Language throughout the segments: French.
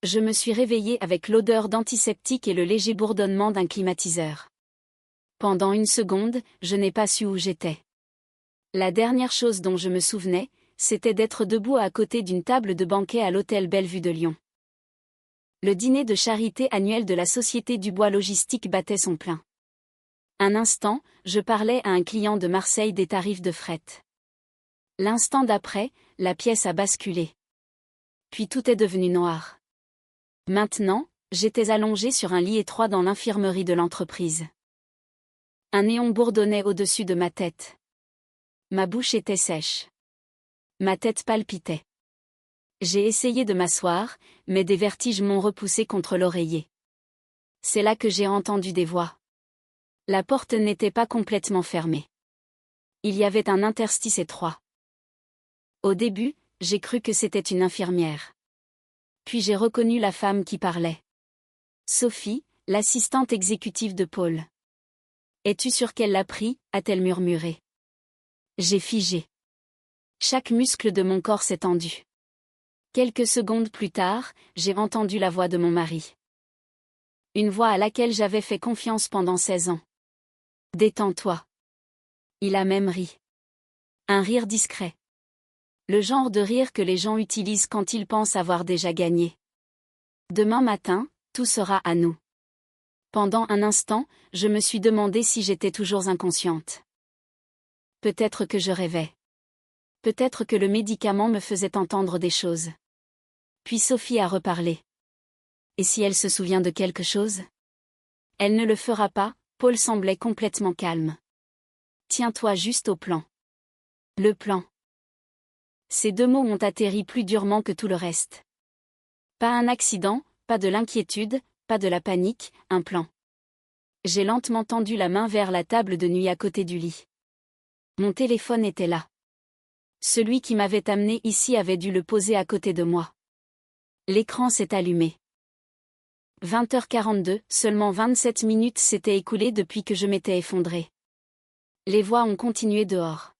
Je me suis réveillée avec l'odeur d'antiseptique et le léger bourdonnement d'un climatiseur. Pendant une seconde, je n'ai pas su où j'étais. La dernière chose dont je me souvenais, c'était d'être debout à côté d'une table de banquet à l'hôtel Bellevue de Lyon. Le dîner de charité annuel de la Société Dubois Logistique battait son plein. Un instant, je parlais à un client de Marseille des tarifs de fret. L'instant d'après, la pièce a basculé. Puis tout est devenu noir. Maintenant, j'étais allongée sur un lit étroit dans l'infirmerie de l'entreprise. Un néon bourdonnait au-dessus de ma tête. Ma bouche était sèche. Ma tête palpitait. J'ai essayé de m'asseoir, mais des vertiges m'ont repoussé contre l'oreiller. C'est là que j'ai entendu des voix. La porte n'était pas complètement fermée. Il y avait un interstice étroit. Au début, j'ai cru que c'était une infirmière. Puis j'ai reconnu la femme qui parlait. Sophie, l'assistante exécutive de Paul. Es-tu sûre qu'elle l'a pris, a-t-elle murmuré. J'ai figé. Chaque muscle de mon corps s'est tendu. Quelques secondes plus tard, j'ai entendu la voix de mon mari. Une voix à laquelle j'avais fait confiance pendant 16 ans. Détends-toi. Il a même ri. Un rire discret. Le genre de rire que les gens utilisent quand ils pensent avoir déjà gagné. Demain matin, tout sera à nous. Pendant un instant, je me suis demandé si j'étais toujours inconsciente. Peut-être que je rêvais. Peut-être que le médicament me faisait entendre des choses. Puis Sophie a reparlé. Et si elle se souvient de quelque chose? Elle ne le fera pas, Paul semblait complètement calme. Tiens-toi juste au plan. Le plan. Ces deux mots ont atterri plus durement que tout le reste. Pas un accident, pas de l'inquiétude, pas de la panique, un plan. J'ai lentement tendu la main vers la table de nuit à côté du lit. Mon téléphone était là. Celui qui m'avait amené ici avait dû le poser à côté de moi. L'écran s'est allumé. 20h42, seulement 27 minutes s'étaient écoulées depuis que je m'étais effondrée. Les voix ont continué dehors.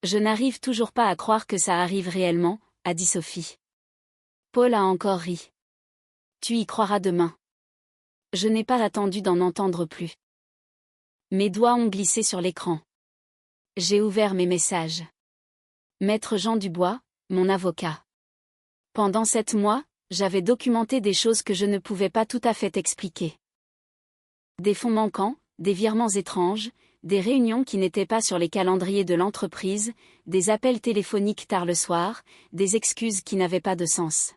Je n'arrive toujours pas à croire que ça arrive réellement, a dit Sophie. Paul a encore ri. Tu y croiras demain. Je n'ai pas attendu d'en entendre plus. Mes doigts ont glissé sur l'écran. J'ai ouvert mes messages. Maître Jean Dubois, mon avocat. Pendant 7 mois, j'avais documenté des choses que je ne pouvais pas tout à fait expliquer. Des fonds manquants, des virements étranges, des réunions qui n'étaient pas sur les calendriers de l'entreprise, des appels téléphoniques tard le soir, des excuses qui n'avaient pas de sens.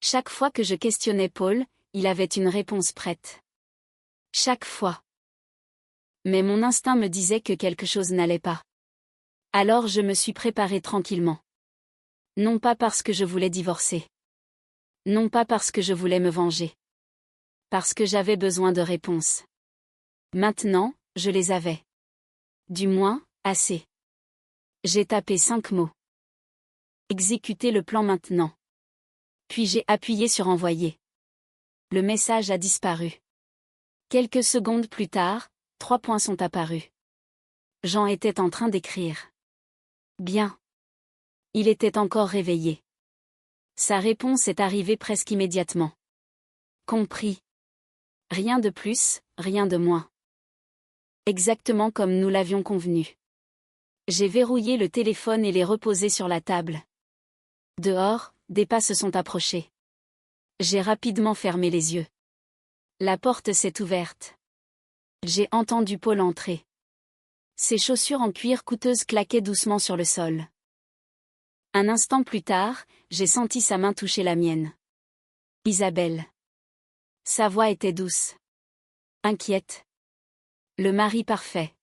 Chaque fois que je questionnais Paul, il avait une réponse prête. Chaque fois. Mais mon instinct me disait que quelque chose n'allait pas. Alors je me suis préparée tranquillement. Non pas parce que je voulais divorcer. Non pas parce que je voulais me venger. Parce que j'avais besoin de réponses. Maintenant, je les avais. Du moins, assez. J'ai tapé 5 mots. Exécuter le plan maintenant. Puis j'ai appuyé sur envoyer. Le message a disparu. Quelques secondes plus tard, 3 points sont apparus. Jean était en train d'écrire. Bien. Il était encore réveillé. Sa réponse est arrivée presque immédiatement. Compris. Rien de plus, rien de moins. Exactement comme nous l'avions convenu. J'ai verrouillé le téléphone et l'ai reposé sur la table. Dehors, des pas se sont approchés. J'ai rapidement fermé les yeux. La porte s'est ouverte. J'ai entendu Paul entrer. Ses chaussures en cuir coûteuses claquaient doucement sur le sol. Un instant plus tard, j'ai senti sa main toucher la mienne. Isabelle. Sa voix était douce. Inquiète. Le mari parfait.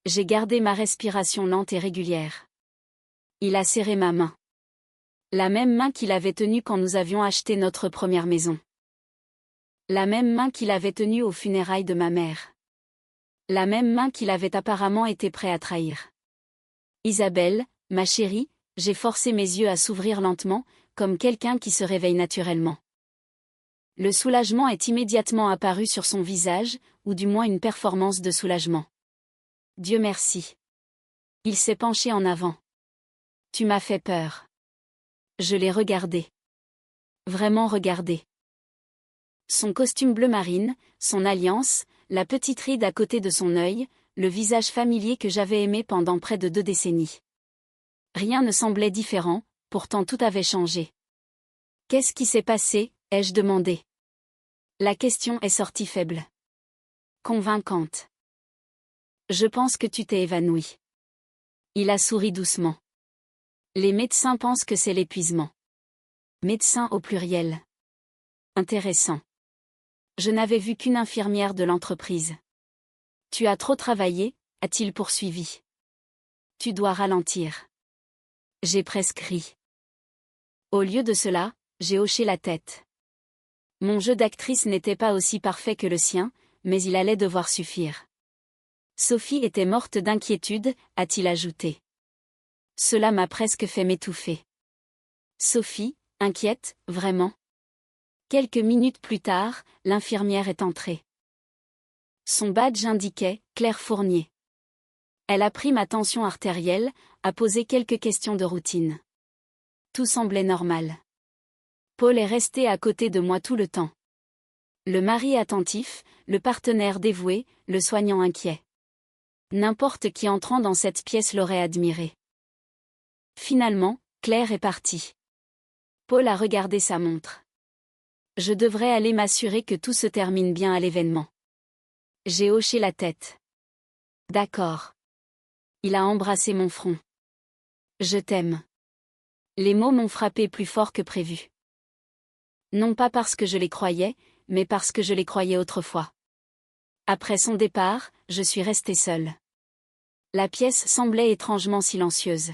J'ai gardé ma respiration lente et régulière. Il a serré ma main. La même main qu'il avait tenue quand nous avions acheté notre première maison. La même main qu'il avait tenue aux funérailles de ma mère. La même main qu'il avait apparemment été prêt à trahir. Isabelle, ma chérie, j'ai forcé mes yeux à s'ouvrir lentement, comme quelqu'un qui se réveille naturellement. Le soulagement est immédiatement apparu sur son visage, ou du moins une performance de soulagement. Dieu merci. Il s'est penché en avant. Tu m'as fait peur. Je l'ai regardé. Vraiment regarder. Son costume bleu marine, son alliance, la petite ride à côté de son œil, le visage familier que j'avais aimé pendant près de 2 décennies. Rien ne semblait différent, pourtant tout avait changé. Qu'est-ce qui s'est passé, ai-je demandé. La question est sortie faible. Convaincante. Je pense que tu t'es évanoui. Il a souri doucement. Les médecins pensent que c'est l'épuisement. Médecins au pluriel. Intéressant. Je n'avais vu qu'une infirmière de l'entreprise. Tu as trop travaillé, a-t-il poursuivi. Tu dois ralentir. J'ai presque ri. Au lieu de cela, j'ai hoché la tête. Mon jeu d'actrice n'était pas aussi parfait que le sien, mais il allait devoir suffire. Sophie était morte d'inquiétude, a-t-il ajouté. Cela m'a presque fait m'étouffer. Sophie, inquiète, vraiment? Quelques minutes plus tard, l'infirmière est entrée. Son badge indiquait « Claire Fournier ». Elle a pris ma tension artérielle, a posé quelques questions de routine. Tout semblait normal. Paul est resté à côté de moi tout le temps. Le mari attentif, le partenaire dévoué, le soignant inquiet. N'importe qui entrant dans cette pièce l'aurait admiré. Finalement, Claire est partie. Paul a regardé sa montre. Je devrais aller m'assurer que tout se termine bien à l'événement. J'ai hoché la tête. D'accord. Il a embrassé mon front. Je t'aime. Les mots m'ont frappé plus fort que prévu. Non pas parce que je les croyais, mais parce que je les croyais autrefois. Après son départ, je suis restée seule. La pièce semblait étrangement silencieuse.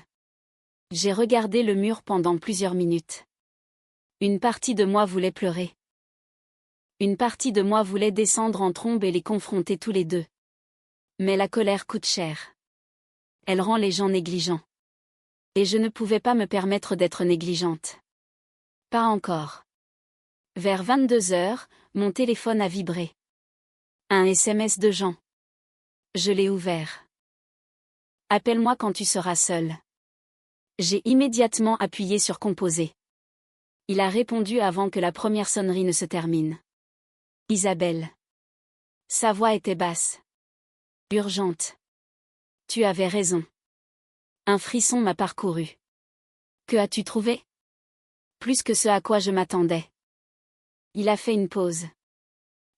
J'ai regardé le mur pendant plusieurs minutes. Une partie de moi voulait pleurer. Une partie de moi voulait descendre en trombe et les confronter tous les deux. Mais la colère coûte cher. Elle rend les gens négligents. Et je ne pouvais pas me permettre d'être négligente. Pas encore. Vers 22 heures, mon téléphone a vibré. Un SMS de Jean. Je l'ai ouvert. Appelle-moi quand tu seras seul. J'ai immédiatement appuyé sur composer. Il a répondu avant que la première sonnerie ne se termine. Isabelle. Sa voix était basse. Urgente. Tu avais raison. Un frisson m'a parcouru. Que as-tu trouvé? Plus que ce à quoi je m'attendais. Il a fait une pause.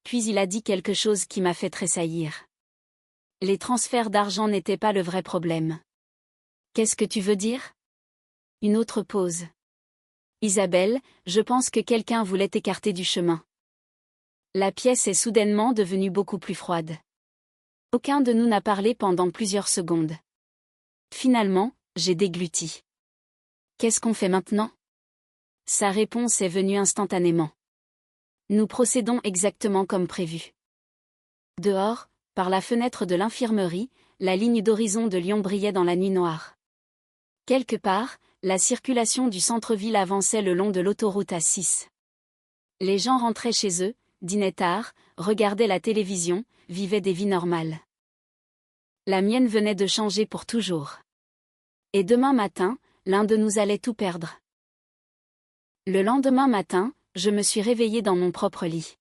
Puis il a dit quelque chose qui m'a fait tressaillir. Les transferts d'argent n'étaient pas le vrai problème. Qu'est-ce que tu veux dire? Une autre pause. Isabelle, je pense que quelqu'un voulait t'écarter du chemin. La pièce est soudainement devenue beaucoup plus froide. Aucun de nous n'a parlé pendant plusieurs secondes. Finalement, j'ai dégluti. Qu'est-ce qu'on fait maintenant? Sa réponse est venue instantanément. Nous procédons exactement comme prévu. Dehors, par la fenêtre de l'infirmerie, la ligne d'horizon de Lyon brillait dans la nuit noire. Quelque part, la circulation du centre-ville avançait le long de l'autoroute A6. Les gens rentraient chez eux, dînaient tard, regardaient la télévision, vivaient des vies normales. La mienne venait de changer pour toujours. Et demain matin, l'un de nous allait tout perdre. Le lendemain matin, je me suis réveillée dans mon propre lit.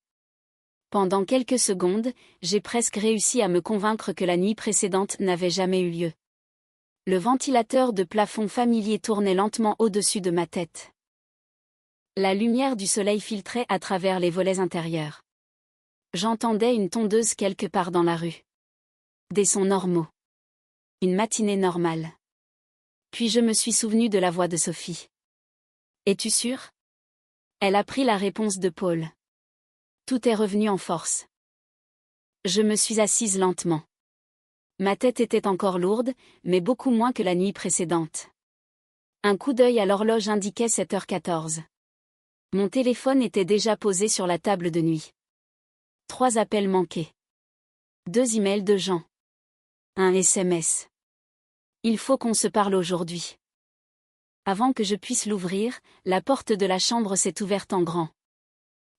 Pendant quelques secondes, j'ai presque réussi à me convaincre que la nuit précédente n'avait jamais eu lieu. Le ventilateur de plafond familier tournait lentement au-dessus de ma tête. La lumière du soleil filtrait à travers les volets intérieurs. J'entendais une tondeuse quelque part dans la rue. Des sons normaux. Une matinée normale. Puis je me suis souvenu de la voix de Sophie. Es-tu sûre? Elle a pris la réponse de Paul. Tout est revenu en force. Je me suis assise lentement. Ma tête était encore lourde, mais beaucoup moins que la nuit précédente. Un coup d'œil à l'horloge indiquait 7h14. Mon téléphone était déjà posé sur la table de nuit. 3 appels manqués. 2 emails de Jean. Un SMS. Il faut qu'on se parle aujourd'hui. Avant que je puisse l'ouvrir, la porte de la chambre s'est ouverte en grand.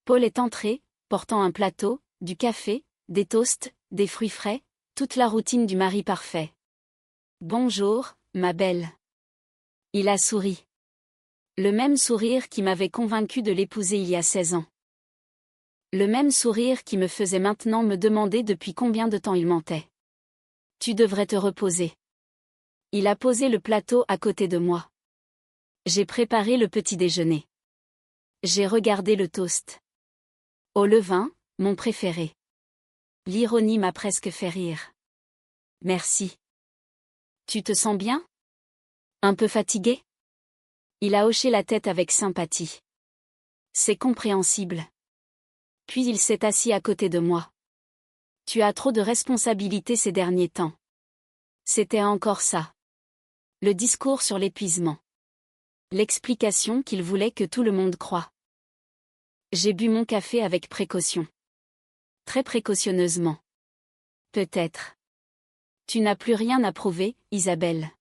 Paul est entré, portant un plateau, du café, des toasts, des fruits frais, toute la routine du mari parfait. Bonjour, ma belle. Il a souri. Le même sourire qui m'avait convaincu de l'épouser il y a 16 ans. Le même sourire qui me faisait maintenant me demander depuis combien de temps il mentait. Tu devrais te reposer. Il a posé le plateau à côté de moi. J'ai préparé le petit déjeuner. J'ai regardé le toast. Au levain, mon préféré. L'ironie m'a presque fait rire. Merci. Tu te sens bien? Un peu fatigué? Il a hoché la tête avec sympathie. C'est compréhensible. Puis il s'est assis à côté de moi. Tu as trop de responsabilités ces derniers temps. C'était encore ça. Le discours sur l'épuisement. L'explication qu'il voulait que tout le monde croie. J'ai bu mon café avec précaution. Très précautionneusement. Peut-être. Tu n'as plus rien à prouver, Isabelle.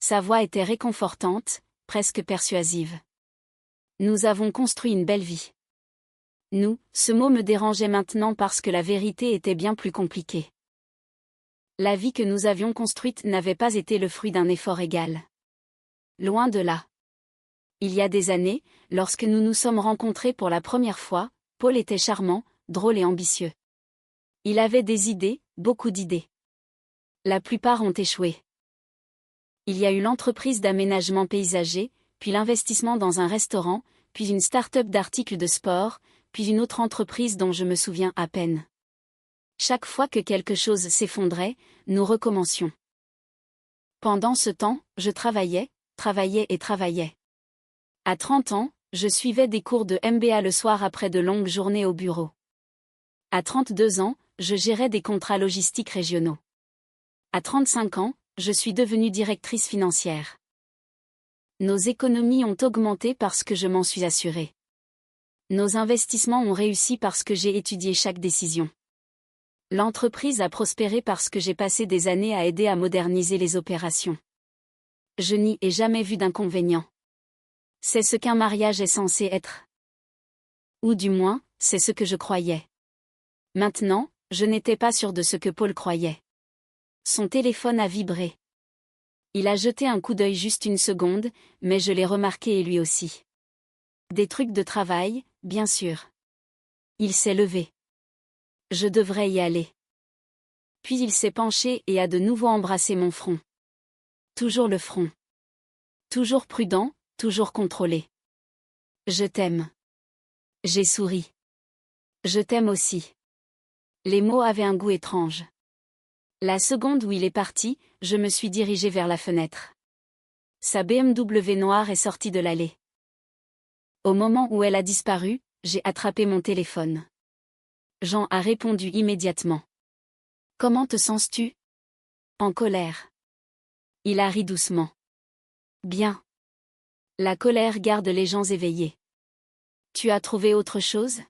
Sa voix était réconfortante, presque persuasive. Nous avons construit une belle vie. Nous, ce mot me dérangeait maintenant parce que la vérité était bien plus compliquée. La vie que nous avions construite n'avait pas été le fruit d'un effort égal. Loin de là. Il y a des années, lorsque nous nous sommes rencontrés pour la première fois, Paul était charmant, drôle et ambitieux. Il avait des idées, beaucoup d'idées. La plupart ont échoué. Il y a eu l'entreprise d'aménagement paysager, puis l'investissement dans un restaurant, puis une start-up d'articles de sport, puis une autre entreprise dont je me souviens à peine. Chaque fois que quelque chose s'effondrait, nous recommencions. Pendant ce temps, je travaillais et travaillais. À 30 ans, je suivais des cours de MBA le soir après de longues journées au bureau. À 32 ans, je gérais des contrats logistiques régionaux. À 35 ans, je suis devenue directrice financière. Nos économies ont augmenté parce que je m'en suis assurée. Nos investissements ont réussi parce que j'ai étudié chaque décision. L'entreprise a prospéré parce que j'ai passé des années à aider à moderniser les opérations. Je n'y ai jamais vu d'inconvénient. C'est ce qu'un mariage est censé être. Ou du moins, c'est ce que je croyais. Maintenant, je n'étais pas sûre de ce que Paul croyait. Son téléphone a vibré. Il a jeté un coup d'œil juste une seconde, mais je l'ai remarqué et lui aussi. Des trucs de travail, bien sûr. Il s'est levé. Je devrais y aller. Puis il s'est penché et a de nouveau embrassé mon front. Toujours le front. Toujours prudent, toujours contrôlé. Je t'aime. J'ai souri. Je t'aime aussi. Les mots avaient un goût étrange. La seconde où il est parti, je me suis dirigée vers la fenêtre. Sa BMW noire est sortie de l'allée. Au moment où elle a disparu, j'ai attrapé mon téléphone. Jean a répondu immédiatement. Comment te sens-tu? En colère. Il a ri doucement. Bien. La colère garde les gens éveillés. Tu as trouvé autre chose?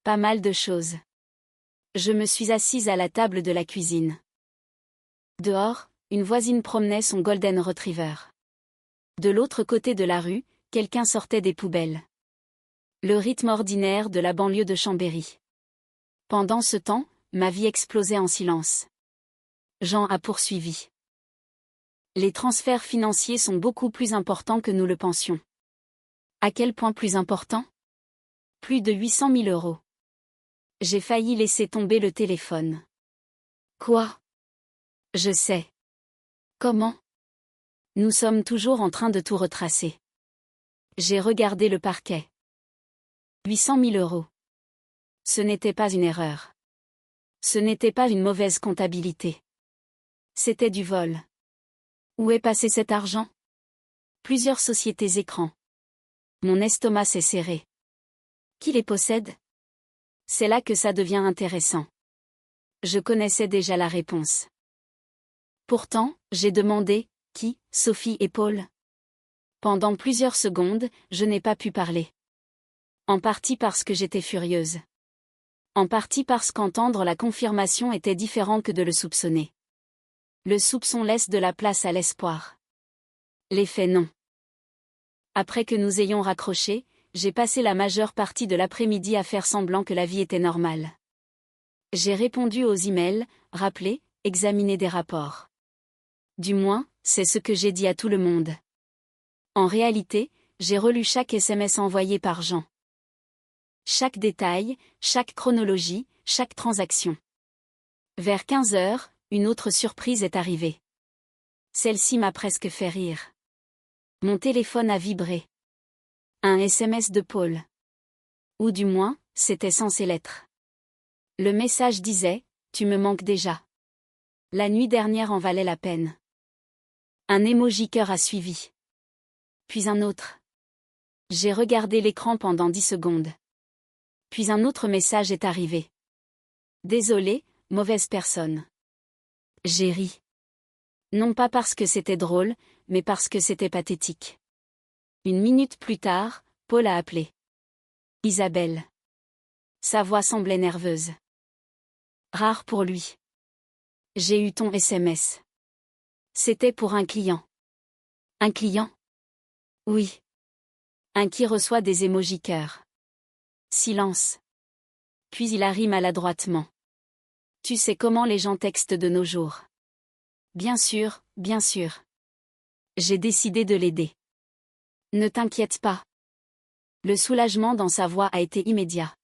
Pas mal de choses. Je me suis assise à la table de la cuisine. Dehors, une voisine promenait son Golden Retriever. De l'autre côté de la rue, quelqu'un sortait des poubelles. Le rythme ordinaire de la banlieue de Chambéry. Pendant ce temps, ma vie explosait en silence. Jean a poursuivi. Les transferts financiers sont beaucoup plus importants que nous le pensions. À quel point plus importants? Plus de 800 000 euros. J'ai failli laisser tomber le téléphone. Quoi? Je sais. Comment? Nous sommes toujours en train de tout retracer. J'ai regardé le parquet. 800 000 euros. Ce n'était pas une erreur. Ce n'était pas une mauvaise comptabilité. C'était du vol. Où est passé cet argent? Plusieurs sociétés écrans. Mon estomac s'est serré. Qui les possède? C'est là que ça devient intéressant. Je connaissais déjà la réponse. Pourtant, j'ai demandé, qui, Sophie et Paul? Pendant plusieurs secondes, je n'ai pas pu parler. En partie parce que j'étais furieuse. En partie parce qu'entendre la confirmation était différent que de le soupçonner. Le soupçon laisse de la place à l'espoir. L'effet non. Après que nous ayons raccroché, j'ai passé la majeure partie de l'après-midi à faire semblant que la vie était normale. J'ai répondu aux emails, rappelé, examiné des rapports. Du moins, c'est ce que j'ai dit à tout le monde. En réalité, j'ai relu chaque SMS envoyé par Jean. Chaque détail, chaque chronologie, chaque transaction. Vers 15 heures, une autre surprise est arrivée. Celle-ci m'a presque fait rire. Mon téléphone a vibré. Un SMS de Paul. Ou du moins, c'était censé l'être. Le message disait « Tu me manques déjà. La nuit dernière en valait la peine. » Un emoji cœur a suivi. Puis un autre. J'ai regardé l'écran pendant 10 secondes. Puis un autre message est arrivé. Désolé, mauvaise personne. J'ai ri. Non pas parce que c'était drôle, mais parce que c'était pathétique. Une minute plus tard, Paul a appelé. Isabelle. Sa voix semblait nerveuse. Rare pour lui. J'ai eu ton SMS. C'était pour un client. Un client? Oui. Un qui reçoit des émojis cœur. Silence. Puis il a ri maladroitement. Tu sais comment les gens textent de nos jours. Bien sûr, bien sûr. J'ai décidé de l'aider. Ne t'inquiète pas. Le soulagement dans sa voix a été immédiat.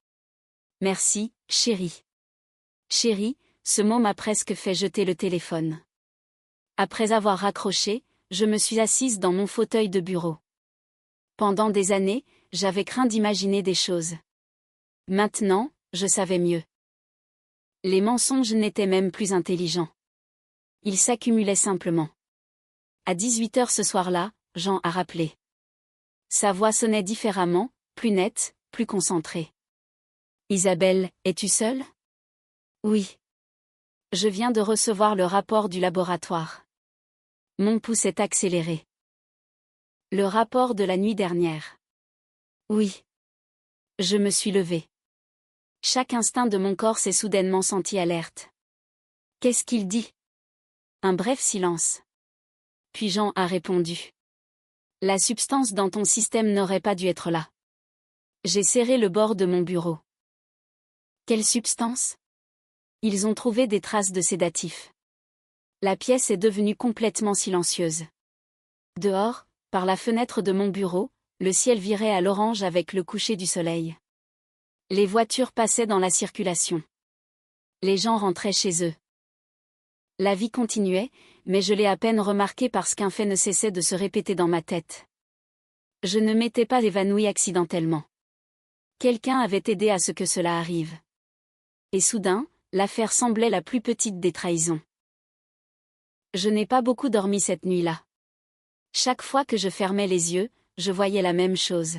Merci, chérie. Chérie, ce mot m'a presque fait jeter le téléphone. Après avoir raccroché, je me suis assise dans mon fauteuil de bureau. Pendant des années, j'avais craint d'imaginer des choses. Maintenant, je savais mieux. Les mensonges n'étaient même plus intelligents. Ils s'accumulaient simplement. À 18 heures ce soir-là, Jean a rappelé. Sa voix sonnait différemment, plus nette, plus concentrée. Isabelle, es-tu seule? Oui. Je viens de recevoir le rapport du laboratoire. Mon pouce est accéléré. Le rapport de la nuit dernière. Oui. Je me suis levée. Chaque instinct de mon corps s'est soudainement senti alerte. Qu'est-ce qu'il dit? Un bref silence. Puis Jean a répondu. La substance dans ton système n'aurait pas dû être là. J'ai serré le bord de mon bureau. Quelle substance? Ils ont trouvé des traces de sédatifs. La pièce est devenue complètement silencieuse. Dehors, par la fenêtre de mon bureau, le ciel virait à l'orange avec le coucher du soleil. Les voitures passaient dans la circulation. Les gens rentraient chez eux. La vie continuait, mais je l'ai à peine remarqué parce qu'un fait ne cessait de se répéter dans ma tête. Je ne m'étais pas évanouie accidentellement. Quelqu'un avait aidé à ce que cela arrive. Et soudain, l'affaire semblait la plus petite des trahisons. Je n'ai pas beaucoup dormi cette nuit-là. Chaque fois que je fermais les yeux, je voyais la même chose.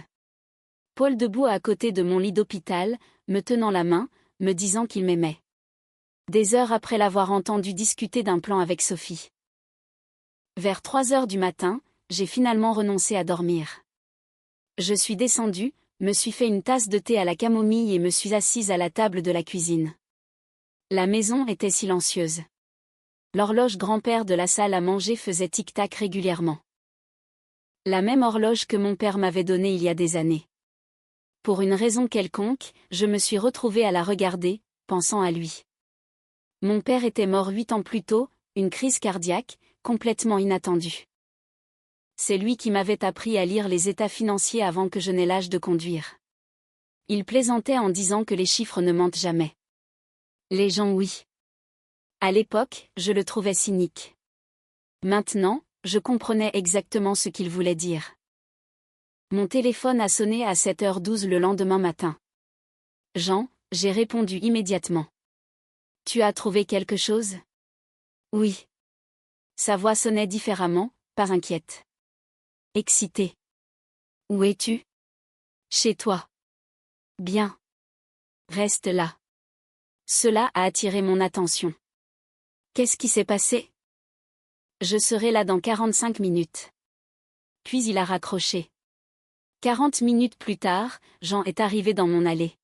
Paul debout à côté de mon lit d'hôpital, me tenant la main, me disant qu'il m'aimait. Des heures après l'avoir entendu discuter d'un plan avec Sophie. Vers 3 heures du matin, j'ai finalement renoncé à dormir. Je suis descendue, me suis fait une tasse de thé à la camomille et me suis assise à la table de la cuisine. La maison était silencieuse. L'horloge grand-père de la salle à manger faisait tic-tac régulièrement. La même horloge que mon père m'avait donnée il y a des années. Pour une raison quelconque, je me suis retrouvée à la regarder, pensant à lui. Mon père était mort 8 ans plus tôt, une crise cardiaque, complètement inattendue. C'est lui qui m'avait appris à lire les états financiers avant que je n'aie l'âge de conduire. Il plaisantait en disant que les chiffres ne mentent jamais. Les gens oui. À l'époque, je le trouvais cynique. Maintenant, je comprenais exactement ce qu'il voulait dire. Mon téléphone a sonné à 7h12 le lendemain matin. Jean, j'ai répondu immédiatement. Tu as trouvé quelque chose? Oui. Sa voix sonnait différemment, pas inquiète. Excitée. Où es-tu? Chez toi. Bien. Reste là. Cela a attiré mon attention. Qu'est-ce qui s'est passé? Je serai là dans 45 minutes. Puis il a raccroché. 40 minutes plus tard, Jean est arrivé dans mon allée.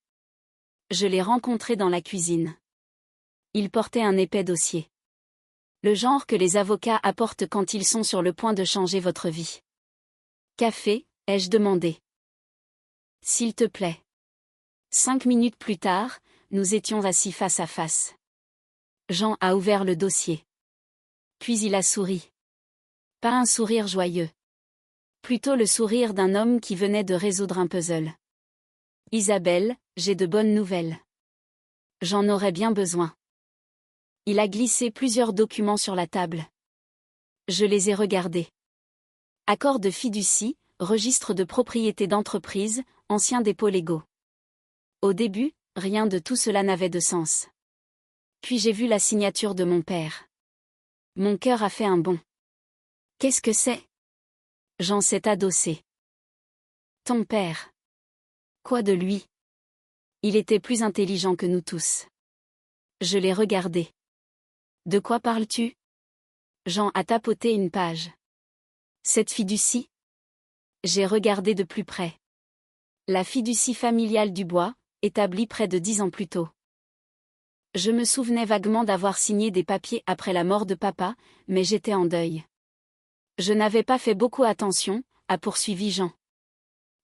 Je l'ai rencontré dans la cuisine. Il portait un épais dossier. Le genre que les avocats apportent quand ils sont sur le point de changer votre vie. Café, ai-je demandé. S'il te plaît. 5 minutes plus tard, nous étions assis face à face. Jean a ouvert le dossier. Puis il a souri. Pas un sourire joyeux. Plutôt le sourire d'un homme qui venait de résoudre un puzzle. Isabelle, j'ai de bonnes nouvelles. J'en aurais bien besoin. Il a glissé plusieurs documents sur la table. Je les ai regardés. Accord de fiducie, registre de propriété d'entreprise, anciens dépôts légaux. Au début, rien de tout cela n'avait de sens. Puis j'ai vu la signature de mon père. Mon cœur a fait un bond. Qu'est-ce que c'est ? Jean s'est adossé. Ton père. Quoi de lui ? Il était plus intelligent que nous tous. Je l'ai regardé. De quoi parles-tu ? Jean a tapoté une page. Cette fiducie ? J'ai regardé de plus près. La fiducie familiale du bois, établie près de 10 ans plus tôt. Je me souvenais vaguement d'avoir signé des papiers après la mort de papa, mais j'étais en deuil. Je n'avais pas fait beaucoup attention, a poursuivi Jean.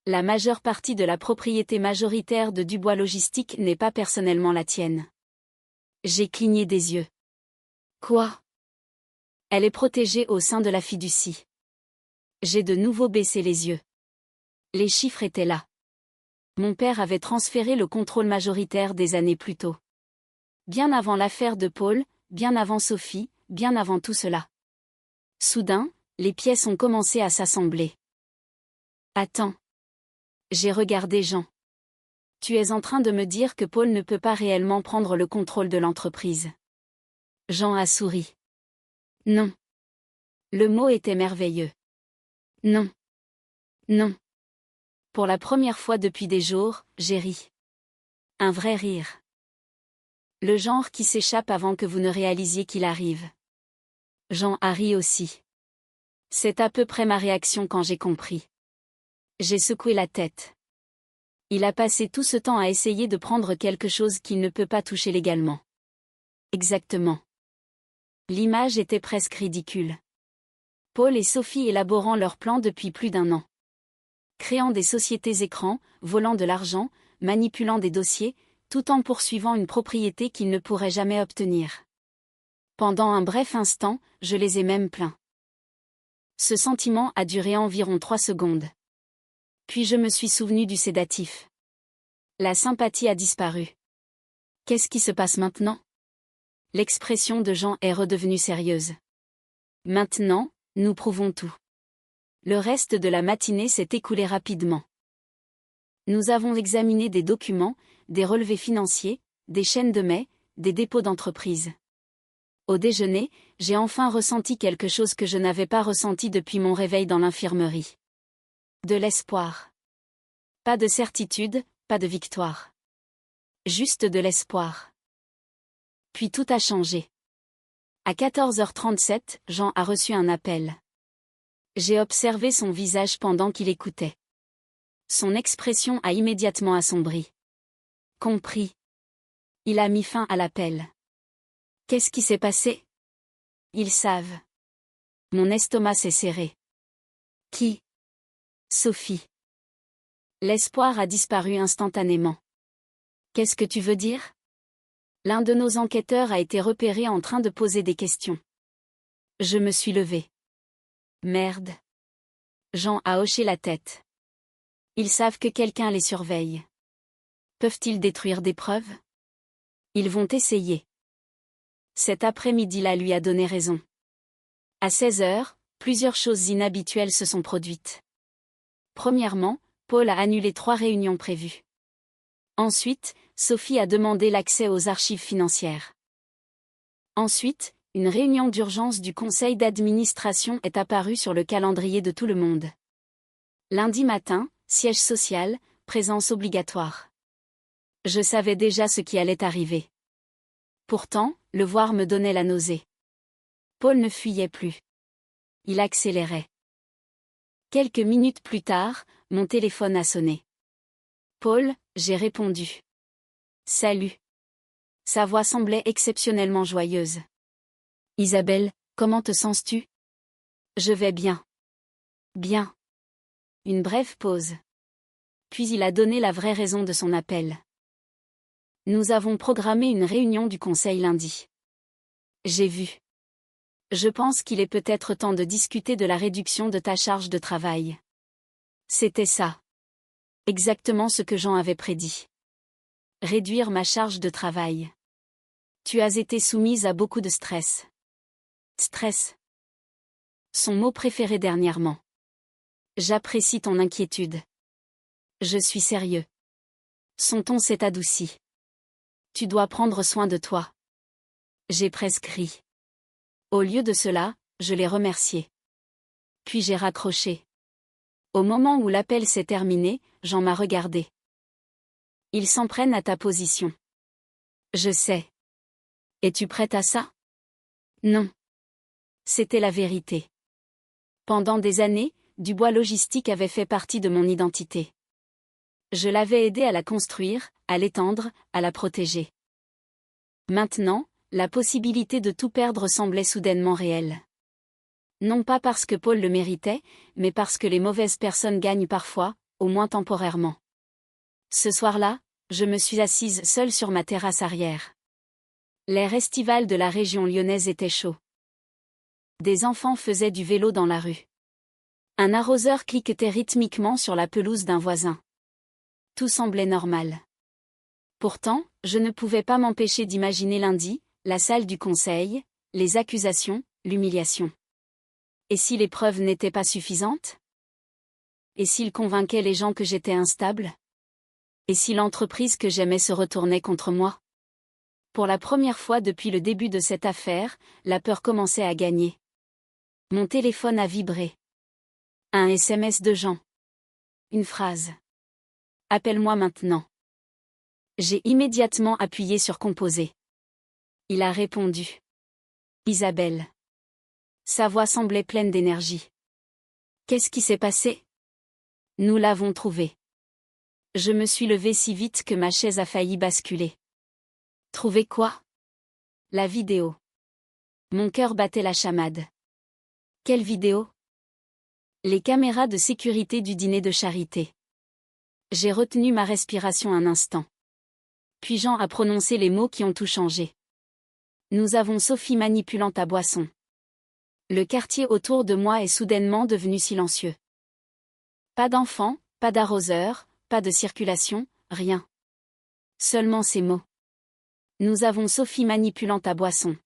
La majeure partie de la propriété majoritaire de Dubois Logistique n'est pas personnellement la tienne. J'ai cligné des yeux. Quoi ? Elle est protégée au sein de la fiducie. J'ai de nouveau baissé les yeux. Les chiffres étaient là. Mon père avait transféré le contrôle majoritaire des années plus tôt. Bien avant l'affaire de Paul, bien avant Sophie, bien avant tout cela. Soudain, les pièces ont commencé à s'assembler. Attends. J'ai regardé Jean. Tu es en train de me dire que Paul ne peut pas réellement prendre le contrôle de l'entreprise. Jean a souri. Non. Le mot était merveilleux. Non. Non. Pour la première fois depuis des jours, j'ai ri. Un vrai rire. Le genre qui s'échappe avant que vous ne réalisiez qu'il arrive. Jean a ri aussi. C'est à peu près ma réaction quand j'ai compris. J'ai secoué la tête. Il a passé tout ce temps à essayer de prendre quelque chose qu'il ne peut pas toucher légalement. Exactement. L'image était presque ridicule. Paul et Sophie élaborant leur plan depuis plus d'1 an. Créant des sociétés écrans, volant de l'argent, manipulant des dossiers, tout en poursuivant une propriété qu'ils ne pourraient jamais obtenir. Pendant un bref instant, je les ai même plaints. Ce sentiment a duré environ 3 secondes. Puis je me suis souvenu du sédatif. La sympathie a disparu. Qu'est-ce qui se passe maintenant ? L'expression de Jean est redevenue sérieuse. Maintenant, nous prouvons tout. Le reste de la matinée s'est écoulé rapidement. Nous avons examiné des documents, des relevés financiers, des chaînes de mai, des dépôts d'entreprise. Au déjeuner, j'ai enfin ressenti quelque chose que je n'avais pas ressenti depuis mon réveil dans l'infirmerie. De l'espoir. Pas de certitude, pas de victoire. Juste de l'espoir. Puis tout a changé. À 14h37, Jean a reçu un appel. J'ai observé son visage pendant qu'il écoutait. Son expression a immédiatement assombri. Compris. Il a mis fin à l'appel. Qu'est-ce qui s'est passé ? Ils savent. Mon estomac s'est serré. Qui ? Sophie. L'espoir a disparu instantanément. Qu'est-ce que tu veux dire ? L'un de nos enquêteurs a été repéré en train de poser des questions. Je me suis levé. Merde. Jean a hoché la tête. Ils savent que quelqu'un les surveille. Peuvent-ils détruire des preuves ? Ils vont essayer. Cet après-midi-là lui a donné raison. À 16h, plusieurs choses inhabituelles se sont produites. Premièrement, Paul a annulé 3 réunions prévues. Ensuite, Sophie a demandé l'accès aux archives financières. Ensuite, une réunion d'urgence du conseil d'administration est apparue sur le calendrier de tout le monde. Lundi matin, siège social, présence obligatoire. Je savais déjà ce qui allait arriver. Pourtant, le voir me donnait la nausée. Paul ne fuyait plus. Il accélérait. Quelques minutes plus tard, mon téléphone a sonné. Paul, j'ai répondu. Salut. Sa voix semblait exceptionnellement joyeuse. Isabelle, comment te sens-tu ? Je vais bien. Bien. Une brève pause. Puis il a donné la vraie raison de son appel. Nous avons programmé une réunion du conseil lundi. J'ai vu. Je pense qu'il est peut-être temps de discuter de la réduction de ta charge de travail. C'était ça. Exactement ce que Jean avait prédit. Réduire ma charge de travail. Tu as été soumise à beaucoup de stress. Stress. Son mot préféré dernièrement. J'apprécie ton inquiétude. Je suis sérieux. Son ton s'est adouci. Tu dois prendre soin de toi. J'ai presque ri. Au lieu de cela, je l'ai remercié. Puis j'ai raccroché. Au moment où l'appel s'est terminé, Jean m'a regardé. Ils s'en prennent à ta position. Je sais. Es-tu prête à ça? Non. C'était la vérité. Pendant des années, Dubois Logistique avait fait partie de mon identité. Je l'avais aidé à la construire, à l'étendre, à la protéger. Maintenant, la possibilité de tout perdre semblait soudainement réelle. Non pas parce que Paul le méritait, mais parce que les mauvaises personnes gagnent parfois, au moins temporairement. Ce soir-là, je me suis assise seule sur ma terrasse arrière. L'air estival de la région lyonnaise était chaud. Des enfants faisaient du vélo dans la rue. Un arroseur cliquetait rythmiquement sur la pelouse d'un voisin. Tout semblait normal. Pourtant, je ne pouvais pas m'empêcher d'imaginer lundi, la salle du conseil, les accusations, l'humiliation. Et si les preuves n'étaient pas suffisantes? Et s'il convainquait les gens que j'étais instable? Et si l'entreprise que j'aimais se retournait contre moi? Pour la première fois depuis le début de cette affaire, la peur commençait à gagner. Mon téléphone a vibré. Un SMS de Jean. Une phrase. Appelle-moi maintenant. J'ai immédiatement appuyé sur composer. Il a répondu. Isabelle. Sa voix semblait pleine d'énergie. Qu'est-ce qui s'est passé? Nous l'avons trouvé. Je me suis levée si vite que ma chaise a failli basculer. Trouvé quoi? La vidéo. Mon cœur battait la chamade. Quelle vidéo? Les caméras de sécurité du dîner de charité. J'ai retenu ma respiration un instant. Puis Jean a prononcé les mots qui ont tout changé. Nous avons Sophie manipulant ta boisson. Le quartier autour de moi est soudainement devenu silencieux. Pas d'enfants, pas d'arroseurs, pas de circulation, rien. Seulement ces mots. Nous avons Sophie manipulant ta boisson.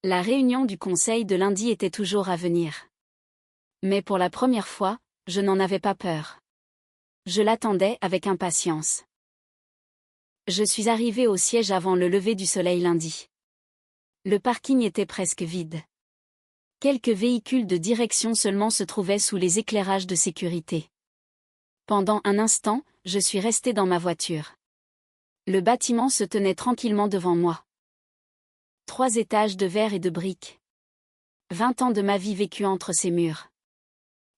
La réunion du conseil de lundi était toujours à venir. Mais pour la première fois, je n'en avais pas peur. Je l'attendais avec impatience. Je suis arrivée au siège avant le lever du soleil lundi. Le parking était presque vide. Quelques véhicules de direction seulement se trouvaient sous les éclairages de sécurité. Pendant un instant, je suis restée dans ma voiture. Le bâtiment se tenait tranquillement devant moi. 3 étages de verre et de briques. 20 ans de ma vie vécue entre ces murs.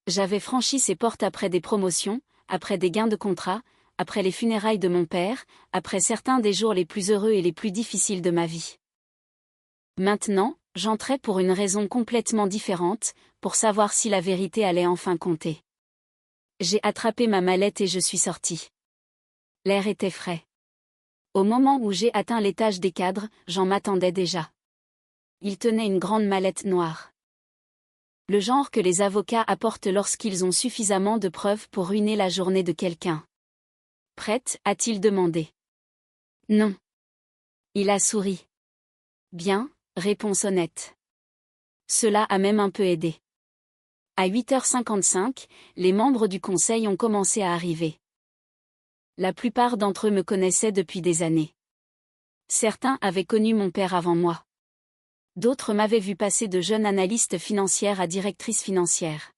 J'avais franchi ces portes après des promotions, après des gains de contrat, après les funérailles de mon père, après certains des jours les plus heureux et les plus difficiles de ma vie. Maintenant, j'entrais pour une raison complètement différente, pour savoir si la vérité allait enfin compter. J'ai attrapé ma mallette et je suis sortie. L'air était frais. Au moment où j'ai atteint l'étage des cadres, j'en m'attendais déjà. Il tenait une grande mallette noire. Le genre que les avocats apportent lorsqu'ils ont suffisamment de preuves pour ruiner la journée de quelqu'un. Prête, a-t-il demandé. Non. Il a souri. Bien, réponse honnête. Cela a même un peu aidé. À 8h55, les membres du conseil ont commencé à arriver. La plupart d'entre eux me connaissaient depuis des années. Certains avaient connu mon père avant moi. D'autres m'avaient vu passer de jeune analyste financière à directrice financière.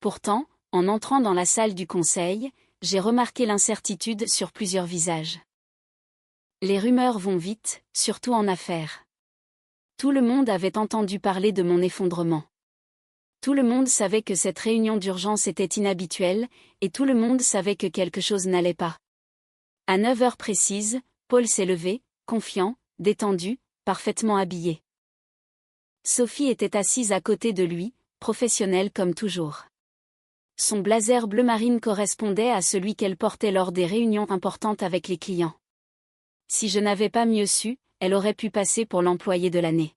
Pourtant, en entrant dans la salle du conseil, j'ai remarqué l'incertitude sur plusieurs visages. Les rumeurs vont vite, surtout en affaires. Tout le monde avait entendu parler de mon effondrement. Tout le monde savait que cette réunion d'urgence était inhabituelle, et tout le monde savait que quelque chose n'allait pas. À 9 heures précises, Paul s'est levé, confiant, détendu, parfaitement habillé. Sophie était assise à côté de lui, professionnelle comme toujours. Son blazer bleu marine correspondait à celui qu'elle portait lors des réunions importantes avec les clients. Si je n'avais pas mieux su, elle aurait pu passer pour l'employée de l'année.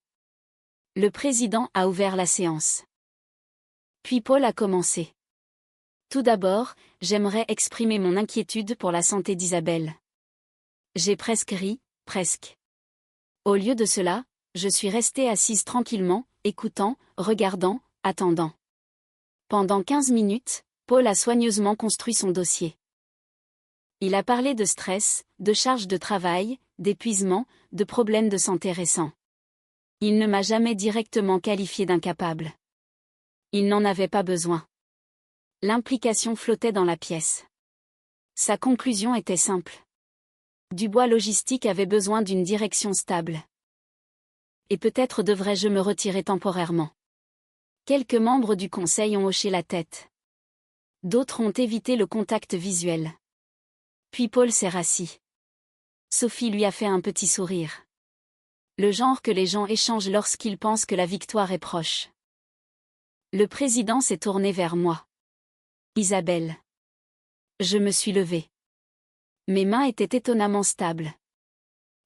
Le président a ouvert la séance. Puis Paul a commencé. Tout d'abord, j'aimerais exprimer mon inquiétude pour la santé d'Isabelle. J'ai presque ri, presque. Au lieu de cela, je suis restée assise tranquillement, écoutant, regardant, attendant. Pendant 15 minutes, Paul a soigneusement construit son dossier. Il a parlé de stress, de charge de travail, d'épuisement, de problèmes de santé récents. Il ne m'a jamais directement qualifié d'incapable. Il n'en avait pas besoin. L'implication flottait dans la pièce. Sa conclusion était simple. Dubois Logistique avait besoin d'une direction stable. Et peut-être devrais-je me retirer temporairement. Quelques membres du conseil ont hoché la tête. D'autres ont évité le contact visuel. Puis Paul s'est rassis. Sophie lui a fait un petit sourire. Le genre que les gens échangent lorsqu'ils pensent que la victoire est proche. Le président s'est tourné vers moi. Isabelle. Je me suis levée. Mes mains étaient étonnamment stables.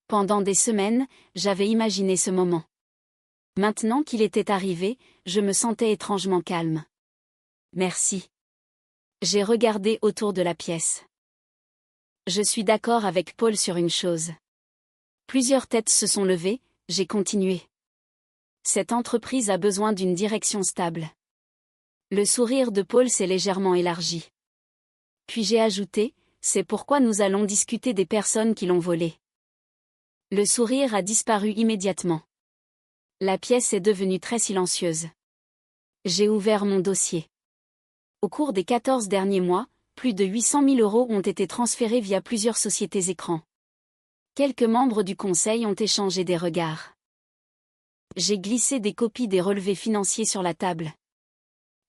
Pendant des semaines, j'avais imaginé ce moment. Maintenant qu'il était arrivé, je me sentais étrangement calme. Merci. J'ai regardé autour de la pièce. Je suis d'accord avec Paul sur une chose. Plusieurs têtes se sont levées, j'ai continué. Cette entreprise a besoin d'une direction stable. Le sourire de Paul s'est légèrement élargi. Puis j'ai ajouté, c'est pourquoi nous allons discuter des personnes qui l'ont volé. Le sourire a disparu immédiatement. La pièce est devenue très silencieuse. J'ai ouvert mon dossier. Au cours des 14 derniers mois, plus de 800 000 € ont été transférés via plusieurs sociétés écrans. Quelques membres du conseil ont échangé des regards. J'ai glissé des copies des relevés financiers sur la table.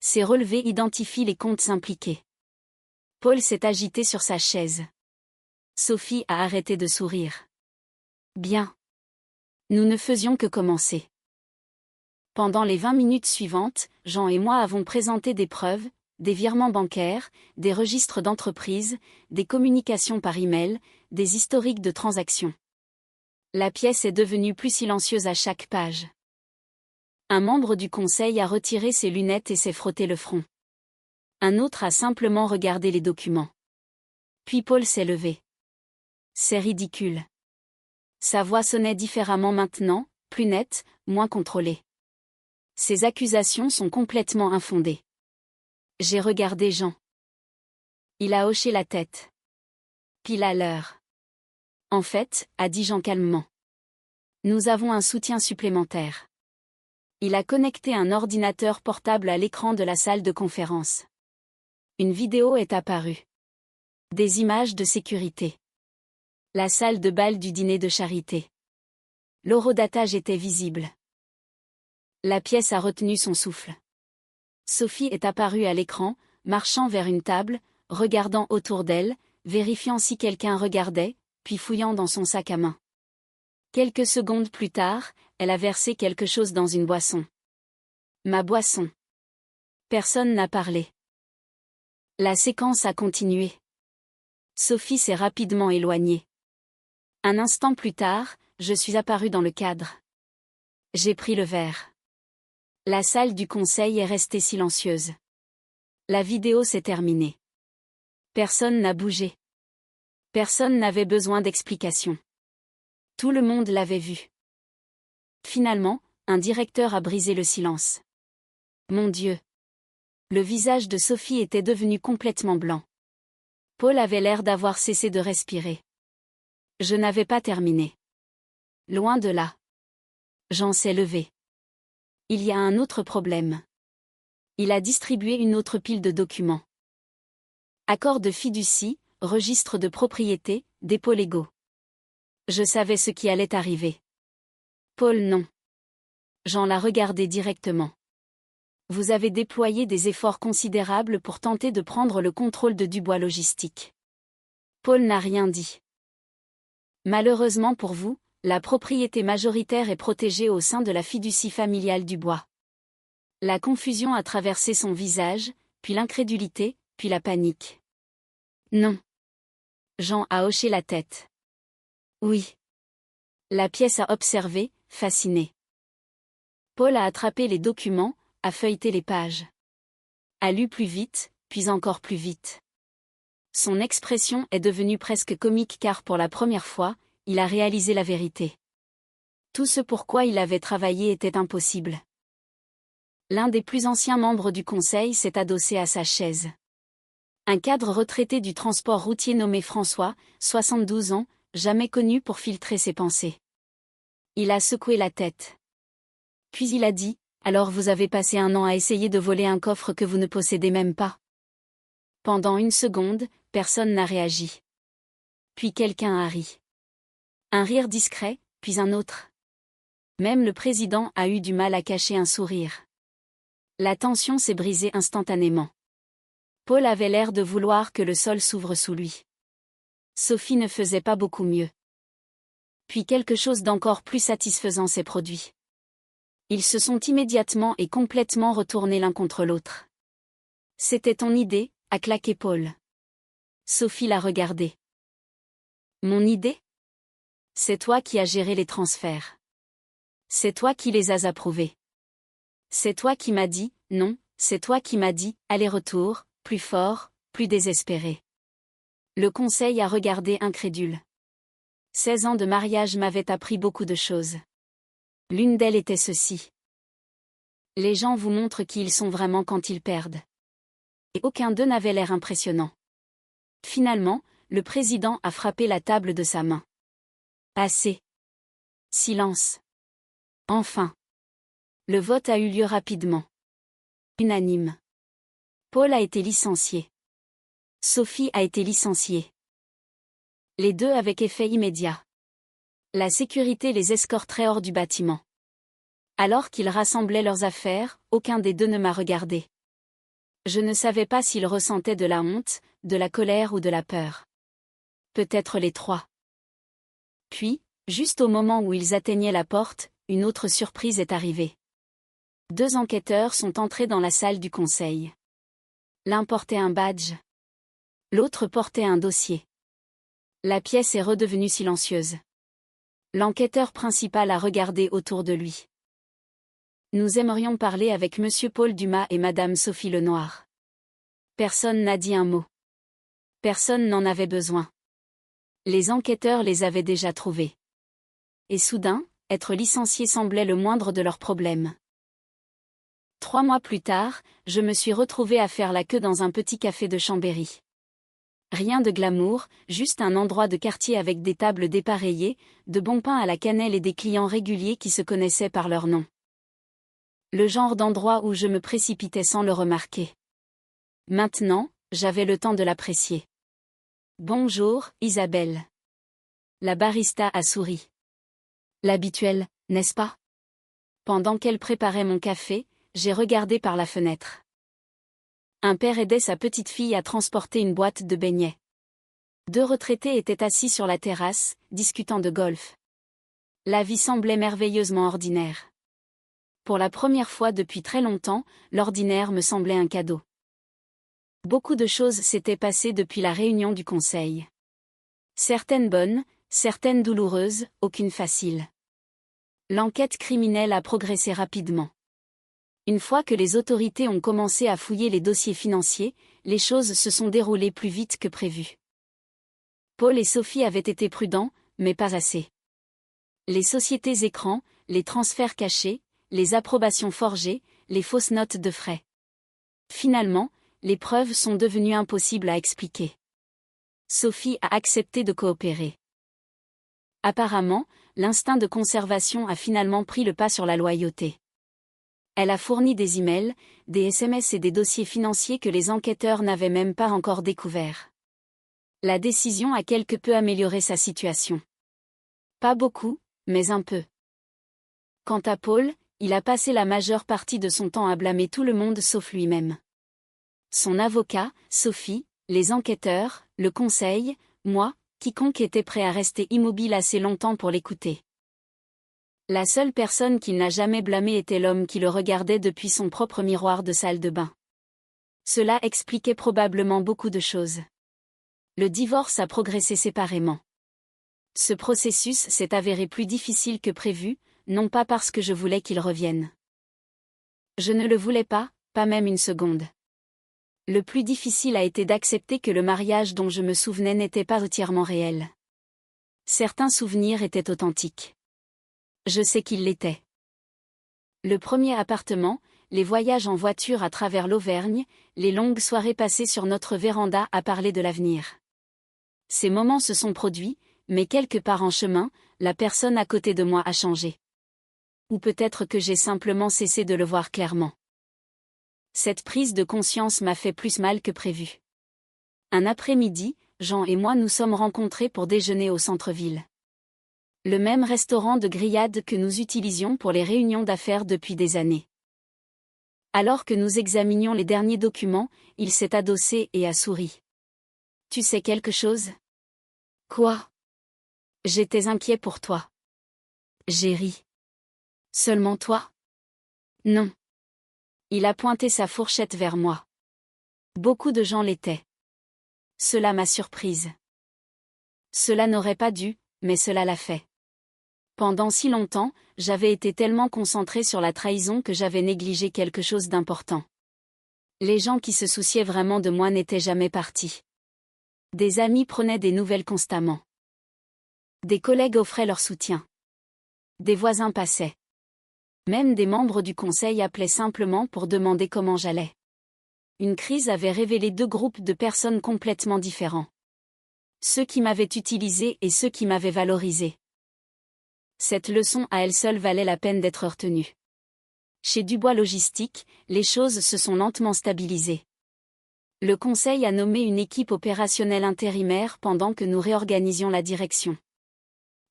Ces relevés identifient les comptes impliqués. Paul s'est agité sur sa chaise. Sophie a arrêté de sourire. Bien. Nous ne faisions que commencer. Pendant les 20 minutes suivantes, Jean et moi avons présenté des preuves, des virements bancaires, des registres d'entreprise, des communications par email, des historiques de transactions. La pièce est devenue plus silencieuse à chaque page. Un membre du conseil a retiré ses lunettes et s'est frotté le front. Un autre a simplement regardé les documents. Puis Paul s'est levé. C'est ridicule. Sa voix sonnait différemment maintenant, plus nette, moins contrôlée. Ces accusations sont complètement infondées. J'ai regardé Jean. Il a hoché la tête. Pile à l'heure. En fait, a dit Jean calmement. Nous avons un soutien supplémentaire. Il a connecté un ordinateur portable à l'écran de la salle de conférence. Une vidéo est apparue. Des images de sécurité. La salle de bal du dîner de charité. L'horodatage était visible. La pièce a retenu son souffle. Sophie est apparue à l'écran, marchant vers une table, regardant autour d'elle, vérifiant si quelqu'un regardait, puis fouillant dans son sac à main. Quelques secondes plus tard, elle a versé quelque chose dans une boisson. Ma boisson. Personne n'a parlé. La séquence a continué. Sophie s'est rapidement éloignée. Un instant plus tard, je suis apparue dans le cadre. J'ai pris le verre. La salle du conseil est restée silencieuse. La vidéo s'est terminée. Personne n'a bougé. Personne n'avait besoin d'explication. Tout le monde l'avait vu. Finalement, un directeur a brisé le silence. Mon Dieu! Le visage de Sophie était devenu complètement blanc. Paul avait l'air d'avoir cessé de respirer. Je n'avais pas terminé. Loin de là. Jean s'est levé. Il y a un autre problème. Il a distribué une autre pile de documents. Accord de fiducie, registre de propriété, dépôts légaux. Je savais ce qui allait arriver. Paul non. Jean l'a regardé directement. Vous avez déployé des efforts considérables pour tenter de prendre le contrôle de Dubois Logistique. Paul n'a rien dit. Malheureusement pour vous, la propriété majoritaire est protégée au sein de la fiducie familiale Dubois. La confusion a traversé son visage, puis l'incrédulité, puis la panique. Non. Jean a hoché la tête. Oui. La pièce a observé, fasciné. Paul a attrapé les documents, a feuilleté les pages. A lu plus vite, puis encore plus vite. Son expression est devenue presque comique car pour la première fois, il a réalisé la vérité. Tout ce pour quoi il avait travaillé était impossible. L'un des plus anciens membres du conseil s'est adossé à sa chaise. Un cadre retraité du transport routier nommé François, 72 ans, jamais connu pour filtrer ses pensées. Il a secoué la tête. Puis il a dit, « Alors vous avez passé 1 an à essayer de voler un coffre que vous ne possédez même pas. » Pendant 1 seconde, personne n'a réagi. Puis quelqu'un a ri. Un rire discret, puis un autre. Même le président a eu du mal à cacher un sourire. La tension s'est brisée instantanément. Paul avait l'air de vouloir que le sol s'ouvre sous lui. Sophie ne faisait pas beaucoup mieux. Puis quelque chose d'encore plus satisfaisant s'est produit. Ils se sont immédiatement et complètement retournés l'un contre l'autre. « C'était ton idée ?» a claqué Paul. Sophie l'a regardé. « Mon idée ? C'est toi qui as géré les transferts. C'est toi qui les as approuvés. C'est toi qui m'as dit, non, c'est toi qui m'as dit, aller-retour, plus fort, plus désespéré. » Le conseil a regardé incrédule. 16 ans de mariage m'avaient appris beaucoup de choses. L'une d'elles était ceci. Les gens vous montrent qui ils sont vraiment quand ils perdent. Et aucun d'eux n'avait l'air impressionnant. Finalement, le président a frappé la table de sa main. Assez. Silence. Enfin. Le vote a eu lieu rapidement. Unanime. Paul a été licencié. Sophie a été licenciée. Les deux avec effet immédiat. La sécurité les escorterait hors du bâtiment. Alors qu'ils rassemblaient leurs affaires, aucun des deux ne m'a regardé. Je ne savais pas s'ils ressentaient de la honte, de la colère ou de la peur. Peut-être les trois. Puis, juste au moment où ils atteignaient la porte, une autre surprise est arrivée. 2 enquêteurs sont entrés dans la salle du conseil. L'un portait un badge. L'autre portait un dossier. La pièce est redevenue silencieuse. L'enquêteur principal a regardé autour de lui. Nous aimerions parler avec Monsieur Paul Dumas et Madame Sophie Lenoir. Personne n'a dit un mot. Personne n'en avait besoin. Les enquêteurs les avaient déjà trouvés. Et soudain, être licencié semblait le moindre de leurs problèmes. 3 mois plus tard, je me suis retrouvé à faire la queue dans un petit café de Chambéry. Rien de glamour, juste un endroit de quartier avec des tables dépareillées, de bon pain à la cannelle et des clients réguliers qui se connaissaient par leur nom. Le genre d'endroit où je me précipitais sans le remarquer. Maintenant, j'avais le temps de l'apprécier. « Bonjour, Isabelle. » La barista a souri. L'habituel, n'est-ce pas? Pendant qu'elle préparait mon café, j'ai regardé par la fenêtre. Un père aidait sa petite fille à transporter une boîte de beignets. 2 retraités étaient assis sur la terrasse, discutant de golf. La vie semblait merveilleusement ordinaire. Pour la première fois depuis très longtemps, l'ordinaire me semblait un cadeau. Beaucoup de choses s'étaient passées depuis la réunion du conseil. Certaines bonnes, certaines douloureuses, aucune facile. L'enquête criminelle a progressé rapidement. Une fois que les autorités ont commencé à fouiller les dossiers financiers, les choses se sont déroulées plus vite que prévu. Paul et Sophie avaient été prudents, mais pas assez. Les sociétés écrans, les transferts cachés, les approbations forgées, les fausses notes de frais. Finalement, les preuves sont devenues impossibles à expliquer. Sophie a accepté de coopérer. Apparemment, l'instinct de conservation a finalement pris le pas sur la loyauté. Elle a fourni des emails, des SMS et des dossiers financiers que les enquêteurs n'avaient même pas encore découverts. La décision a quelque peu amélioré sa situation. Pas beaucoup, mais un peu. Quant à Paul, il a passé la majeure partie de son temps à blâmer tout le monde sauf lui-même. Son avocat, Sophie, les enquêteurs, le conseil, moi, quiconque était prêt à rester immobile assez longtemps pour l'écouter. La seule personne qu'il n'a jamais blâmée était l'homme qui le regardait depuis son propre miroir de salle de bain. Cela expliquait probablement beaucoup de choses. Le divorce a progressé séparément. Ce processus s'est avéré plus difficile que prévu, non pas parce que je voulais qu'il revienne. Je ne le voulais pas, pas même une seconde. Le plus difficile a été d'accepter que le mariage dont je me souvenais n'était pas entièrement réel. Certains souvenirs étaient authentiques. Je sais qu'ils l'étaient. Le premier appartement, les voyages en voiture à travers l'Auvergne, les longues soirées passées sur notre véranda à parler de l'avenir. Ces moments se sont produits, mais quelque part en chemin, la personne à côté de moi a changé. Ou peut-être que j'ai simplement cessé de le voir clairement. Cette prise de conscience m'a fait plus mal que prévu. Un après-midi, Jean et moi nous sommes rencontrés pour déjeuner au centre-ville. Le même restaurant de grillades que nous utilisions pour les réunions d'affaires depuis des années. Alors que nous examinions les derniers documents, il s'est adossé et a souri. « Tu sais quelque chose ? » ?»« Quoi ? » ?»« J'étais inquiet pour toi. » J'ai ri. « Seulement toi ? » ?»« Non. » Il a pointé sa fourchette vers moi. Beaucoup de gens l'étaient. Cela m'a surprise. Cela n'aurait pas dû, mais cela l'a fait. Pendant si longtemps, j'avais été tellement concentrée sur la trahison que j'avais négligé quelque chose d'important. Les gens qui se souciaient vraiment de moi n'étaient jamais partis. Des amis prenaient des nouvelles constamment. Des collègues offraient leur soutien. Des voisins passaient. Même des membres du conseil appelaient simplement pour demander comment j'allais. Une crise avait révélé deux groupes de personnes complètement différents. Ceux qui m'avaient utilisé et ceux qui m'avaient valorisé. Cette leçon à elle seule valait la peine d'être retenue. Chez Dubois Logistique, les choses se sont lentement stabilisées. Le conseil a nommé une équipe opérationnelle intérimaire pendant que nous réorganisions la direction.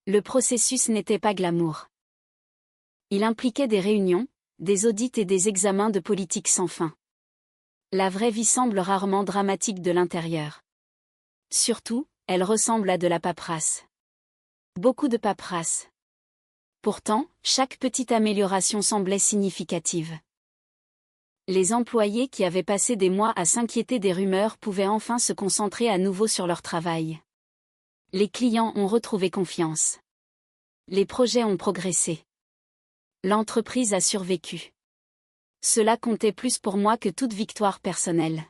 Le processus n'était pas glamour. Il impliquait des réunions, des audits et des examens de politique sans fin. La vraie vie semble rarement dramatique de l'intérieur. Surtout, elle ressemble à de la paperasse. Beaucoup de paperasse. Pourtant, chaque petite amélioration semblait significative. Les employés qui avaient passé des mois à s'inquiéter des rumeurs pouvaient enfin se concentrer à nouveau sur leur travail. Les clients ont retrouvé confiance. Les projets ont progressé. L'entreprise a survécu. Cela comptait plus pour moi que toute victoire personnelle.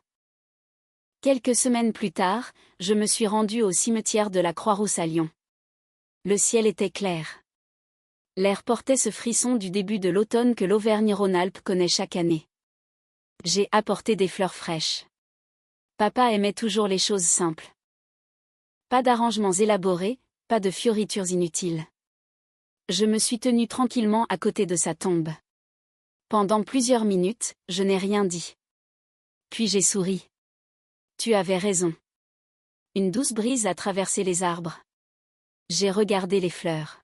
Quelques semaines plus tard, je me suis rendue au cimetière de la Croix-Rousse à Lyon. Le ciel était clair. L'air portait ce frisson du début de l'automne que l'Auvergne-Rhône-Alpes connaît chaque année. J'ai apporté des fleurs fraîches. Papa aimait toujours les choses simples. Pas d'arrangements élaborés, pas de fioritures inutiles. Je me suis tenue tranquillement à côté de sa tombe. Pendant plusieurs minutes, je n'ai rien dit. Puis j'ai souri. Tu avais raison. Une douce brise a traversé les arbres. J'ai regardé les fleurs.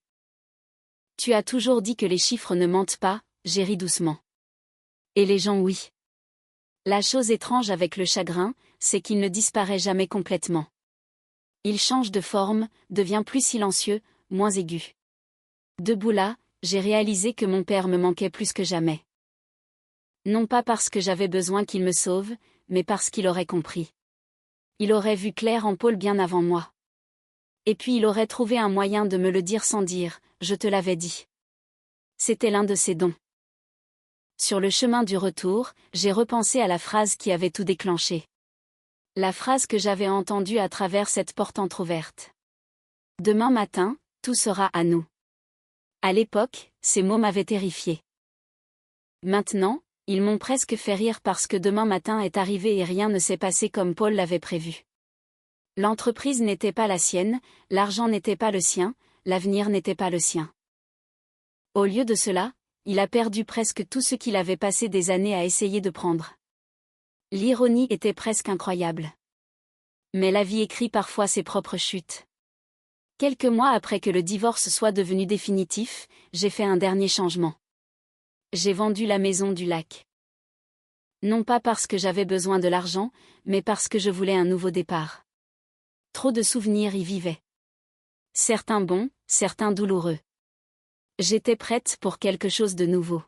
Tu as toujours dit que les chiffres ne mentent pas, j'ai ri doucement. Et les gens oui. La chose étrange avec le chagrin, c'est qu'il ne disparaît jamais complètement. Il change de forme, devient plus silencieux, moins aigu. Debout là, j'ai réalisé que mon père me manquait plus que jamais. Non pas parce que j'avais besoin qu'il me sauve, mais parce qu'il aurait compris. Il aurait vu clair en Paul bien avant moi. Et puis il aurait trouvé un moyen de me le dire sans dire « je te l'avais dit ». C'était l'un de ses dons. Sur le chemin du retour, j'ai repensé à la phrase qui avait tout déclenché. La phrase que j'avais entendue à travers cette porte entr'ouverte. Demain matin, tout sera à nous. À l'époque, ces mots m'avaient terrifié. Maintenant, ils m'ont presque fait rire parce que demain matin est arrivé et rien ne s'est passé comme Paul l'avait prévu. L'entreprise n'était pas la sienne, l'argent n'était pas le sien, l'avenir n'était pas le sien. Au lieu de cela, il a perdu presque tout ce qu'il avait passé des années à essayer de prendre. L'ironie était presque incroyable. Mais la vie écrit parfois ses propres chutes. Quelques mois après que le divorce soit devenu définitif, j'ai fait un dernier changement. J'ai vendu la maison du lac. Non pas parce que j'avais besoin de l'argent, mais parce que je voulais un nouveau départ. Trop de souvenirs y vivaient. Certains bons, certains douloureux. J'étais prête pour quelque chose de nouveau.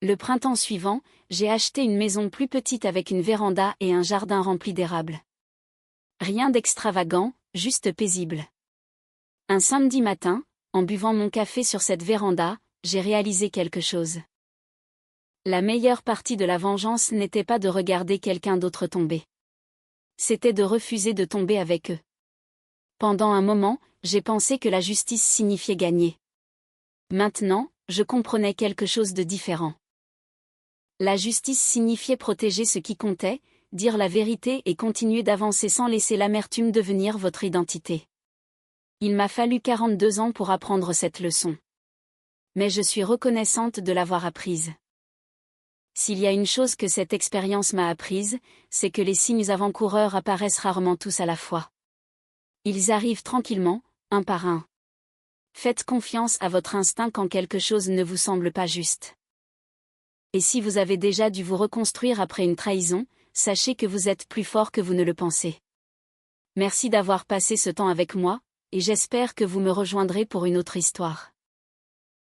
Le printemps suivant, j'ai acheté une maison plus petite avec une véranda et un jardin rempli d'érables. Rien d'extravagant, juste paisible. Un samedi matin, en buvant mon café sur cette véranda, j'ai réalisé quelque chose. La meilleure partie de la vengeance n'était pas de regarder quelqu'un d'autre tomber. C'était de refuser de tomber avec eux. Pendant un moment, j'ai pensé que la justice signifiait gagner. Maintenant, je comprenais quelque chose de différent. La justice signifiait protéger ce qui comptait, dire la vérité et continuer d'avancer sans laisser l'amertume devenir votre identité. Il m'a fallu 42 ans pour apprendre cette leçon. Mais je suis reconnaissante de l'avoir apprise. S'il y a une chose que cette expérience m'a apprise, c'est que les signes avant-coureurs apparaissent rarement tous à la fois. Ils arrivent tranquillement, un par un. Faites confiance à votre instinct quand quelque chose ne vous semble pas juste. Et si vous avez déjà dû vous reconstruire après une trahison, sachez que vous êtes plus fort que vous ne le pensez. Merci d'avoir passé ce temps avec moi, et j'espère que vous me rejoindrez pour une autre histoire.